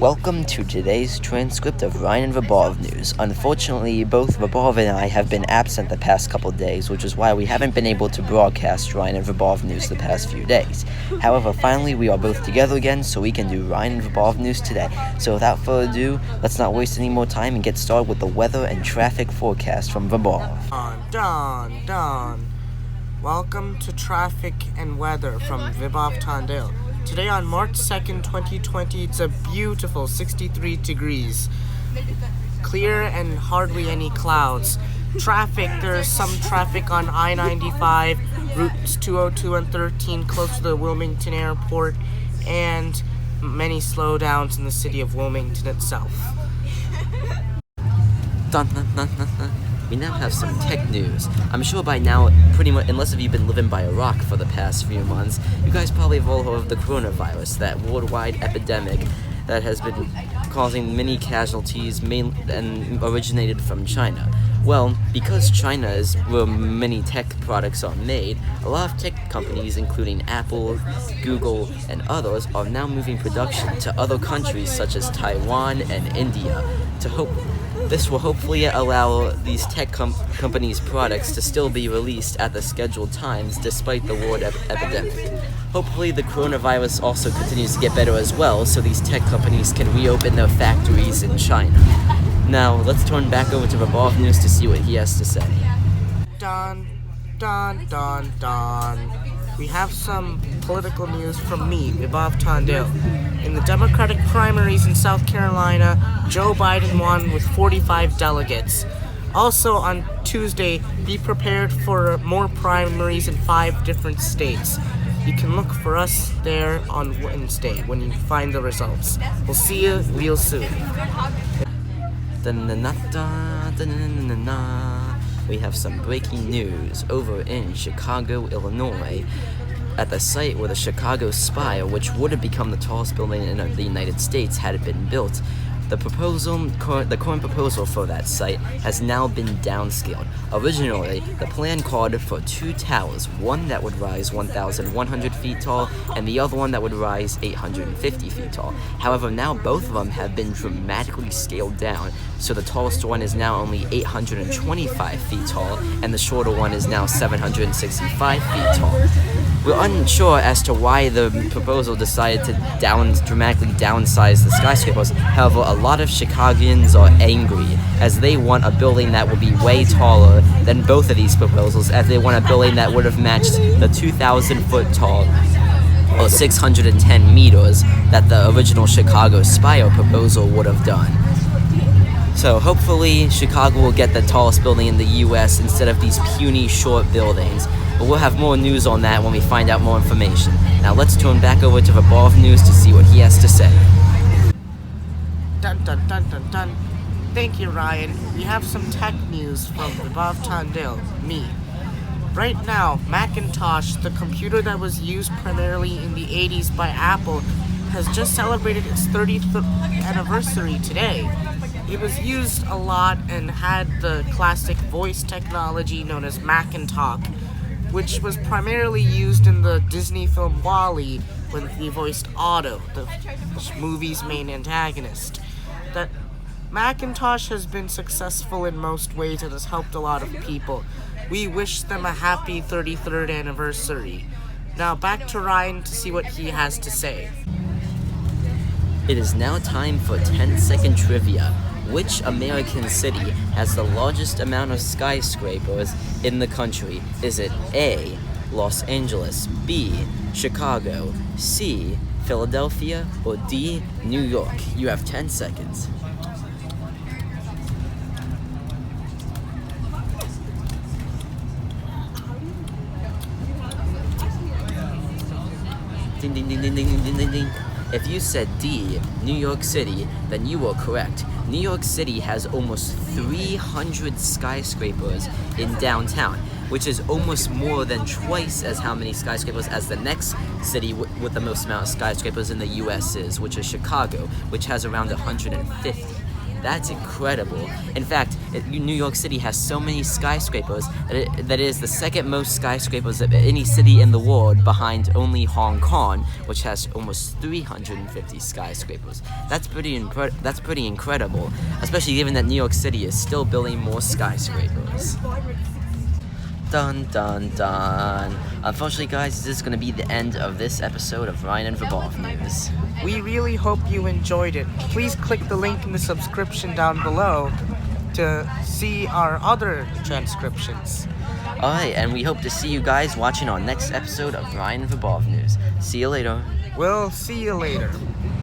Welcome to today's transcript of Ryan and Vabov News. Unfortunately, both Vabov and I have been absent the past couple days, which is why we haven't been able to broadcast Ryan and Vabov News the past few days. However, finally we are both together again, so we can do Ryan and Vabov News today. So without further ado, let's not waste any more time and get started with the weather and traffic forecast from Vabov. Done. Welcome to Traffic and Weather from Vibov Tondale. Today on March 2nd, 2020, it's a beautiful 63 degrees. Clear and hardly any clouds. Traffic, there's some traffic on I-95, routes 202 and 13 close to the Wilmington Airport, and many slowdowns in the city of Wilmington itself. We now have some tech news. I'm sure by now, pretty much, unless if you've been living by a rock for the past few months, you guys probably have all heard of the coronavirus, that worldwide epidemic that has been causing many casualties, and originated from China. Well, because China is where many tech products are made, a lot of tech companies, including Apple, Google, and others, are now moving production to other countries such as Taiwan and India This will hopefully allow these tech companies' products to still be released at the scheduled times despite the world epidemic. Hopefully the coronavirus also continues to get better as well, so these tech companies can reopen their factories in China. Now, let's turn back over to Vabov News to see what he has to say. Done. We have some political news from me, Vibov Tondale. In the Democratic primaries in South Carolina, Joe Biden won with 45 delegates. Also on Tuesday, be prepared for more primaries in 5 different states. You can look for us there on Wednesday when you find the results. We'll see you real soon. We have some breaking news over in Chicago, Illinois, at the site where the Chicago Spire, which would have become the tallest building in the United States had it been built. The current proposal for that site has now been downscaled. Originally, the plan called for 2 towers, one that would rise 1,100 feet tall and the other one that would rise 850 feet tall. However, now both of them have been dramatically scaled down, so the tallest one is now only 825 feet tall and the shorter one is now 765 feet tall. We're unsure as to why the proposal decided to dramatically downsize the skyscrapers. However, a lot of Chicagoans are angry as they want a building that will be way taller than both of these proposals, as they want a building that would have matched the 2,000 foot tall or 610 meters that the original Chicago Spire proposal would have done. So hopefully Chicago will get the tallest building in the US instead of these puny short buildings. But we'll have more news on that when we find out more information. Now let's turn back over to Vabov News to see what he has to say. Dun. Thank you, Ryan. We have some tech news from Vibov Tondale, me. Right now, Macintosh, the computer that was used primarily in the 80s by Apple, has just celebrated its 30th anniversary today. It was used a lot and had the classic voice technology known as Macintalk, which was primarily used in the Disney film WALL-E when he voiced Otto, the movie's main antagonist. That Macintosh has been successful in most ways and has helped a lot of people. We wish them a happy 33rd anniversary. Now back to Ryan to see what he has to say. It is now time for 10-second trivia. Which American city has the largest amount of skyscrapers in the country? Is it A, Los Angeles, B, Chicago, C, Philadelphia, or D, New York? You have 10 seconds. Ding ding ding ding ding ding ding ding. If you said D, New York City, then you were correct. New York City has almost 300 skyscrapers in downtown, which is almost more than twice as how many skyscrapers as the next city with the most amount of skyscrapers in the US is, which is Chicago, which has around 150. That's incredible. In fact, New York City has so many skyscrapers that it is the second most skyscrapers of any city in the world, behind only Hong Kong, which has almost 350 skyscrapers. That's pretty incredible, especially given that New York City is still building more skyscrapers. Dun dun dun. Unfortunately, guys, this is going to be the end of this episode of Ryan and Verbov News. We really hope you enjoyed it. Please click the link in the subscription down below to see our other transcriptions. Alright, and we hope to see you guys watching our next episode of Ryan and Verbov News. See you later. We'll see you later.